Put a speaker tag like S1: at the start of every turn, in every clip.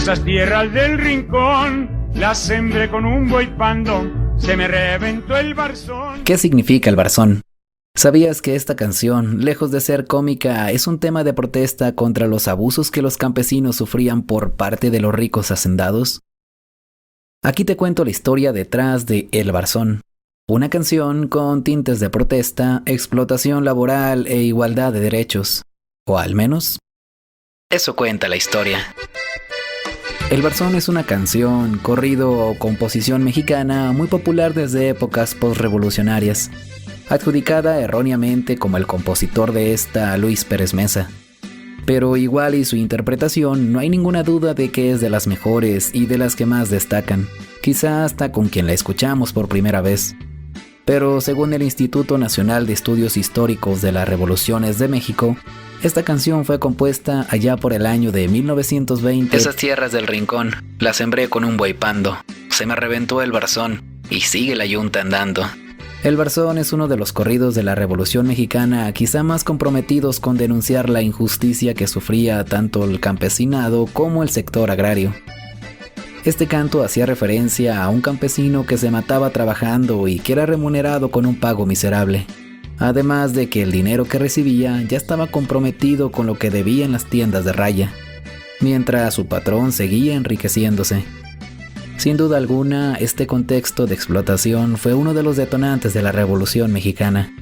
S1: Esas tierras del rincón las sembré con un buey pando, se me reventó el barzón.
S2: ¿Qué significa el barzón? ¿Sabías que esta canción, lejos de ser cómica, es un tema de protesta contra los abusos que los campesinos sufrían por parte de los ricos hacendados? Aquí te cuento la historia detrás de El Barzón, una canción con tintes de protesta, explotación laboral e igualdad de derechos. O al menos, eso cuenta la historia. El Barzón es una canción, corrido o composición mexicana muy popular desde épocas postrevolucionarias, adjudicada erróneamente como el compositor de esta a Luis Pérez Mesa. Pero igual y su interpretación, no hay ninguna duda de que es de las mejores y de las que más destacan, quizá hasta con quien la escuchamos por primera vez. Pero según el Instituto Nacional de Estudios Históricos de las Revoluciones de México, esta canción fue compuesta allá por el año de 1920. Esas tierras del rincón, las sembré con un buey pando, se me reventó el barzón y sigue la yunta andando. El Barzón es uno de los corridos de la Revolución Mexicana quizá más comprometidos con denunciar la injusticia que sufría tanto el campesinado como el sector agrario. Este canto hacía referencia a un campesino que se mataba trabajando y que era remunerado con un pago miserable, además de que el dinero que recibía ya estaba comprometido con lo que debía en las tiendas de raya, mientras su patrón seguía enriqueciéndose. Sin duda alguna, este contexto de explotación fue uno de los detonantes de la Revolución Mexicana.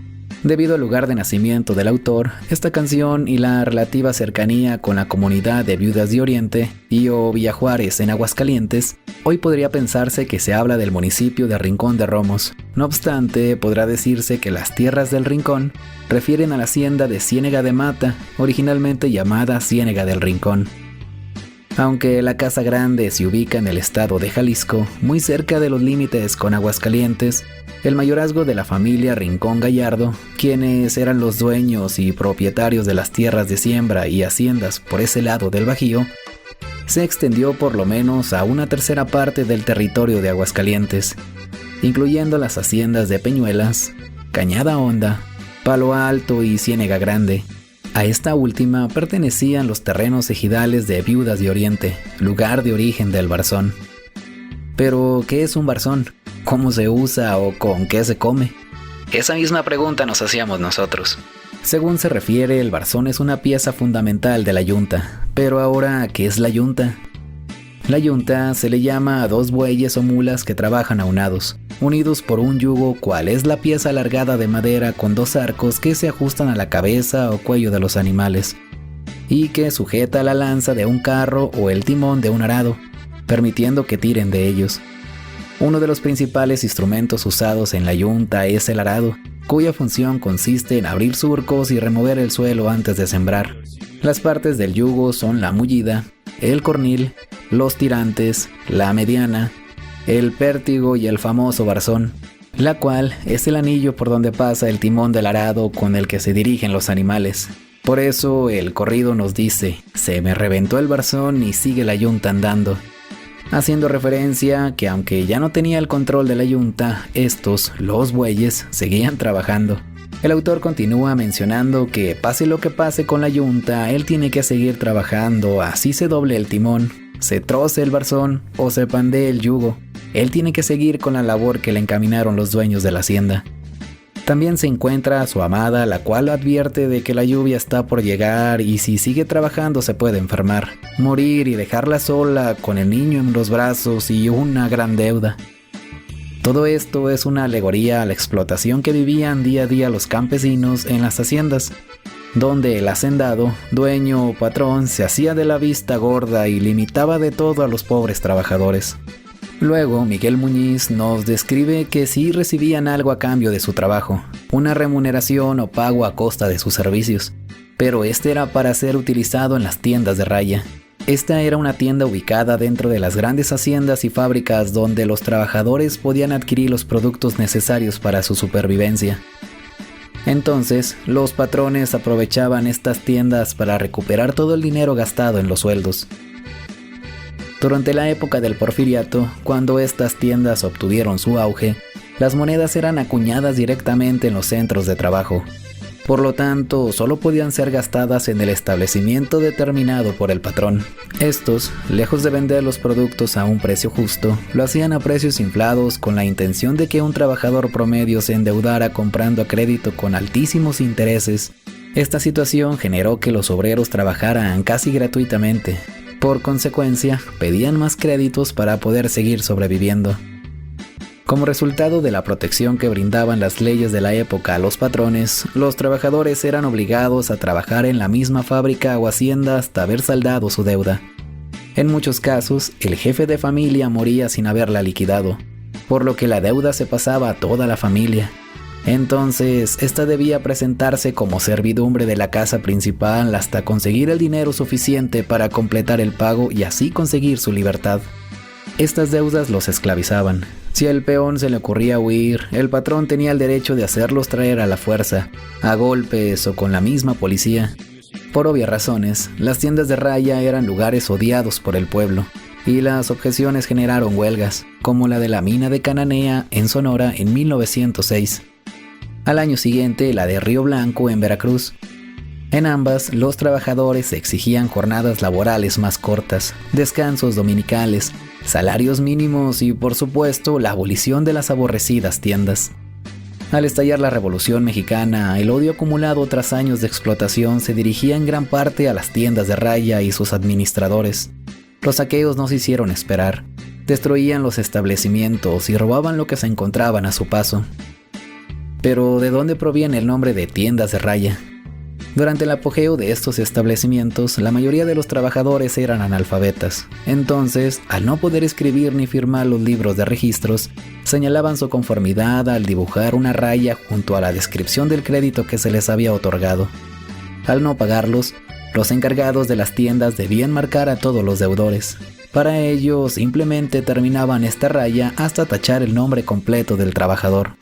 S2: Debido al lugar de nacimiento del autor, esta canción y la relativa cercanía con la comunidad de Viudas de Oriente y o Villa Juárez en Aguascalientes, hoy podría pensarse que se habla del municipio de Rincón de Romos. No obstante, podrá decirse que las tierras del Rincón refieren a la hacienda de Ciénega de Mata, originalmente llamada Ciénega del Rincón. Aunque la Casa Grande se ubica en el estado de Jalisco, muy cerca de los límites con Aguascalientes, el mayorazgo de la familia Rincón Gallardo, quienes eran los dueños y propietarios de las tierras de siembra y haciendas por ese lado del Bajío, se extendió por lo menos a una tercera parte del territorio de Aguascalientes, incluyendo las haciendas de Peñuelas, Cañada Honda, Palo Alto y Ciénega Grande. A esta última pertenecían los terrenos ejidales de Viudas de Oriente, lugar de origen del barzón. Pero, ¿qué es un barzón? ¿Cómo se usa o con qué se come? Esa misma pregunta nos hacíamos nosotros. Según se refiere, el barzón es una pieza fundamental de la yunta. Pero ahora, ¿qué es la yunta? La yunta se le llama a dos bueyes o mulas que trabajan aunados, unidos por un yugo, cual es la pieza alargada de madera con dos arcos que se ajustan a la cabeza o cuello de los animales, y que sujeta la lanza de un carro o el timón de un arado, permitiendo que tiren de ellos. Uno de los principales instrumentos usados en la yunta es el arado, cuya función consiste en abrir surcos y remover el suelo antes de sembrar. Las partes del yugo son la mullida, el cornil, los tirantes, la mediana, el pértigo y el famoso barzón, la cual es el anillo por donde pasa el timón del arado con el que se dirigen los animales. Por eso el corrido nos dice, se me reventó el barzón y sigue la yunta andando, haciendo referencia que aunque ya no tenía el control de la yunta, estos, los bueyes, seguían trabajando. El autor continúa mencionando que pase lo que pase con la yunta, él tiene que seguir trabajando, así se doble el timón, se troce el barzón o se pandee el yugo. Él tiene que seguir con la labor que le encaminaron los dueños de la hacienda. También se encuentra a su amada, la cual advierte de que la lluvia está por llegar y si sigue trabajando se puede enfermar, morir y dejarla sola con el niño en los brazos y una gran deuda. Todo esto es una alegoría a la explotación que vivían día a día los campesinos en las haciendas, donde el hacendado, dueño o patrón, se hacía de la vista gorda y limitaba de todo a los pobres trabajadores. Luego, Miguel Muñiz nos describe que sí recibían algo a cambio de su trabajo, una remuneración o pago a costa de sus servicios, pero este era para ser utilizado en las tiendas de raya. Esta era una tienda ubicada dentro de las grandes haciendas y fábricas donde los trabajadores podían adquirir los productos necesarios para su supervivencia. Entonces, los patrones aprovechaban estas tiendas para recuperar todo el dinero gastado en los sueldos. Durante la época del Porfiriato, cuando estas tiendas obtuvieron su auge, las monedas eran acuñadas directamente en los centros de trabajo. Por lo tanto, solo podían ser gastadas en el establecimiento determinado por el patrón. Estos, lejos de vender los productos a un precio justo, lo hacían a precios inflados con la intención de que un trabajador promedio se endeudara comprando a crédito con altísimos intereses. Esta situación generó que los obreros trabajaran casi gratuitamente. Por consecuencia, pedían más créditos para poder seguir sobreviviendo. Como resultado de la protección que brindaban las leyes de la época a los patrones, los trabajadores eran obligados a trabajar en la misma fábrica o hacienda hasta haber saldado su deuda. En muchos casos, el jefe de familia moría sin haberla liquidado, por lo que la deuda se pasaba a toda la familia. Entonces, esta debía presentarse como servidumbre de la casa principal hasta conseguir el dinero suficiente para completar el pago y así conseguir su libertad. Estas deudas los esclavizaban. Si al peón se le ocurría huir, el patrón tenía el derecho de hacerlos traer a la fuerza, a golpes o con la misma policía. Por obvias razones, las tiendas de raya eran lugares odiados por el pueblo, y las objeciones generaron huelgas, como la de la mina de Cananea en Sonora en 1906. Al año siguiente, la de Río Blanco en Veracruz. En ambas, los trabajadores exigían jornadas laborales más cortas, descansos dominicales, salarios mínimos y, por supuesto, la abolición de las aborrecidas tiendas. Al estallar la Revolución Mexicana, el odio acumulado tras años de explotación se dirigía en gran parte a las tiendas de raya y sus administradores. Los saqueos no se hicieron esperar. Destruían los establecimientos y robaban lo que se encontraban a su paso. Pero, ¿de dónde proviene el nombre de tiendas de raya? Durante el apogeo de estos establecimientos, la mayoría de los trabajadores eran analfabetas. Entonces, al no poder escribir ni firmar los libros de registros, señalaban su conformidad al dibujar una raya junto a la descripción del crédito que se les había otorgado. Al no pagarlos, los encargados de las tiendas debían marcar a todos los deudores. Para ello, simplemente terminaban esta raya hasta tachar el nombre completo del trabajador.